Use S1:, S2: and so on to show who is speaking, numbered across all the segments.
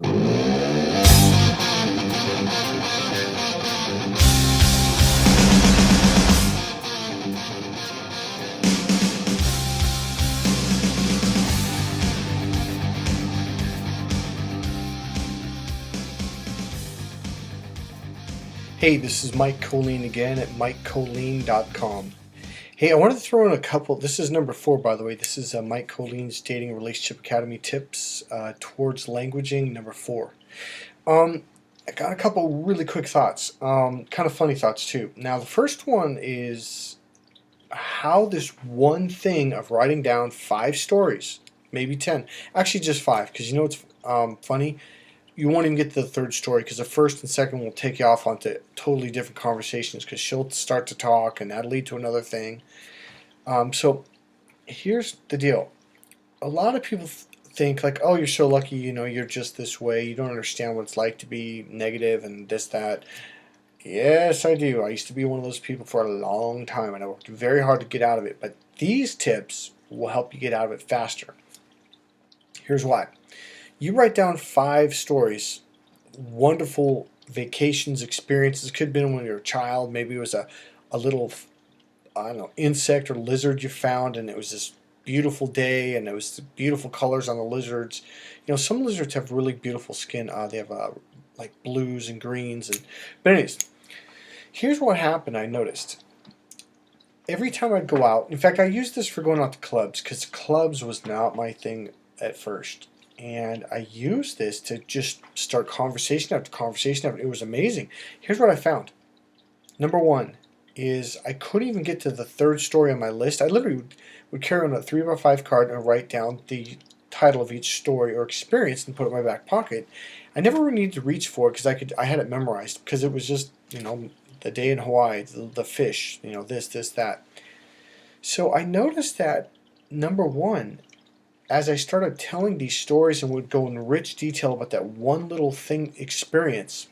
S1: Hey, this is Mike Kollin again at MikeKollin.com. Hey, I wanted to throw in a couple. This is number 4, by the way. This is Mike Kollin's Dating and Relationship Academy Tips Towards Languaging, number 4. I got a couple really quick thoughts, kind of funny thoughts too. Now, the first one is how this one thing of writing down 5 stories, maybe 10, actually just 5, because you know what's funny? You won't even get to the third story because the first and second will take you off onto totally different conversations because she'll start to talk and that'll lead to another thing. So here's the deal. A lot of people think like, oh, you're so lucky, you know, you're just this way. You don't understand what it's like to be negative and this, that. Yes, I do. I used to be one of those people for a long time and I worked very hard to get out of it. But these tips will help you get out of it faster. Here's why. You write down 5 stories, wonderful vacations, experiences. Could have been when you were a child. Maybe it was a little, I don't know, insect or lizard you found, and it was this beautiful day, and it was the beautiful colors on the lizards. You know, some lizards have really beautiful skin. They have like blues and greens. But anyways, here's what happened. I noticed every time I'd go out. In fact, I used this for going out to clubs because clubs was not my thing at first. And I used this to just start conversation after conversation after. It was amazing. Here's what I found. Number 1 is I couldn't even get to the third story on my list. I literally would carry on a 3x5 card and write down the title of each story or experience and put it in my back pocket. I never really needed to reach for it because I had it memorized because it was just, you know, the day in Hawaii, the fish, you know, this, that. So I noticed that number 1, as I started telling these stories and would go in rich detail about that one little thing experience,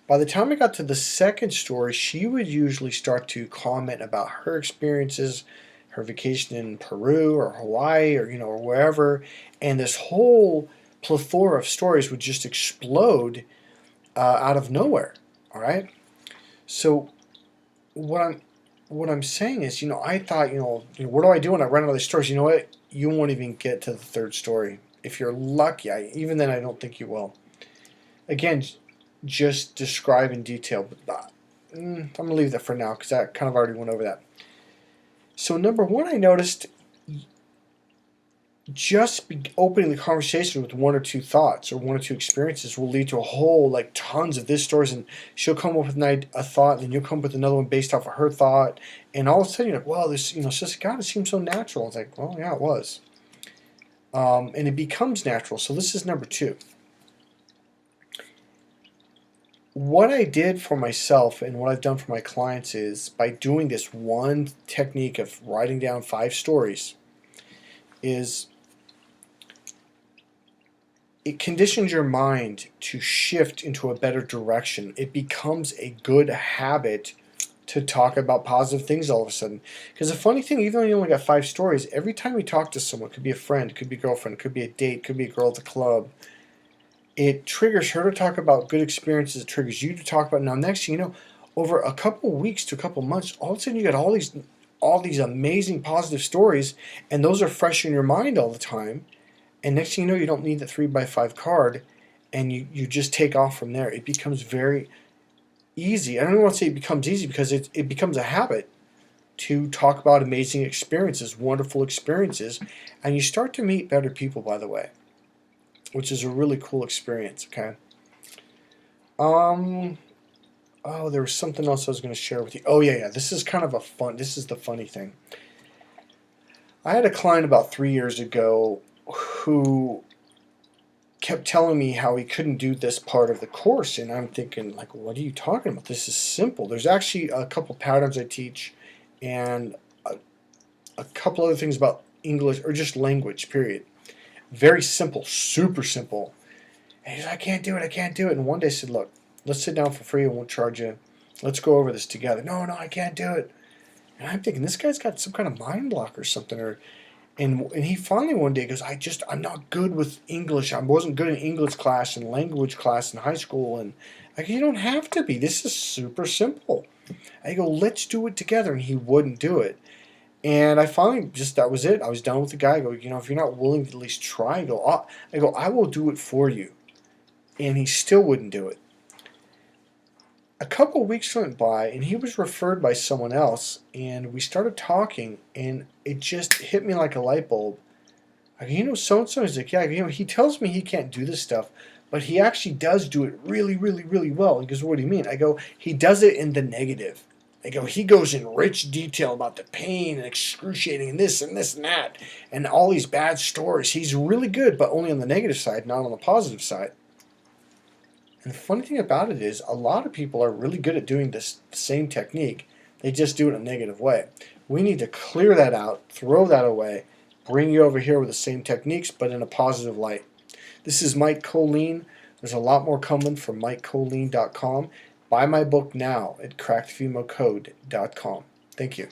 S1: by the time I got to the second story, she would usually start to comment about her experiences, her vacation in Peru or Hawaii or, you know, or wherever, and this whole plethora of stories would just explode out of nowhere. All right? So what I'm saying is, you know, I thought, you know, what do I do when I run out of these stories? You know what? You won't even get to the third story. If you're lucky, even then I don't think you will. Again, just describe in detail. But I'm going to leave that for now because I kind of already went over that. So number 1, I noticed just opening the conversation with 1 or 2 thoughts or 1 or 2 experiences will lead to a whole, like, tons of this stories, and she'll come up with a thought, and then you'll come up with another one based off of her thought, and all of a sudden you're like, well, this, you know, it's just, God, it seems so natural. It's like, well, yeah, it was. And it becomes natural. So this is number 2. What I did for myself and what I've done for my clients is by doing this one technique of writing down 5 stories is it conditions your mind to shift into a better direction. It becomes a good habit to talk about positive things all of a sudden. Because the funny thing, even though you only got 5 stories, every time you talk to someone, it could be a friend, it could be a girlfriend, it could be a date, it could be a girl at the club, it triggers her to talk about good experiences, it triggers you to talk about. Now, next thing you know, over a couple of weeks to a couple of months, all of a sudden you got all these amazing positive stories, and those are fresh in your mind all the time. And next thing you know, you don't need the 3x5 card, and you just take off from there. It becomes very easy. I don't want to say it becomes easy because it becomes a habit to talk about amazing experiences, wonderful experiences, and you start to meet better people, by the way, which is a really cool experience, okay? Oh, there was something else I was going to share with you. Oh, yeah, this is kind of this is the funny thing. I had a client about 3 years ago who kept telling me how he couldn't do this part of the course, and I'm thinking, like, what are you talking about? This is simple. There's actually a couple patterns I teach and a couple other things about English or just language, period. Very simple, super simple. And he's like, I can't do it. And one day I said, look, let's sit down for free. I won't charge you. Let's go over this together. No, I can't do it. And I'm thinking, this guy's got some kind of mind block or something. And he finally one day goes, I'm not good with English. I wasn't good in English class and language class in high school. And I go, you don't have to be. This is super simple. I go, let's do it together. And he wouldn't do it. And I finally that was it. I was done with the guy. I go, if you're not willing to at least try, I will do it for you. And he still wouldn't do it. A couple of weeks went by, and he was referred by someone else, and we started talking, and it just hit me like a light bulb. I go, so-and-so? He's like, yeah, he tells me he can't do this stuff, but he actually does do it really, really, really well. He goes, what do you mean? I go, he does it in the negative. I go, he goes in rich detail about the pain and excruciating and this and this and that, and all these bad stories. He's really good, but only on the negative side, not on the positive side. And the funny thing about it is, a lot of people are really good at doing this same technique. They just do it in a negative way. We need to clear that out, throw that away, bring you over here with the same techniques, but in a positive light. This is Mike Kollin. There's a lot more coming from MikeKollin.com. Buy my book now at crackedfemalcode.com. Thank you.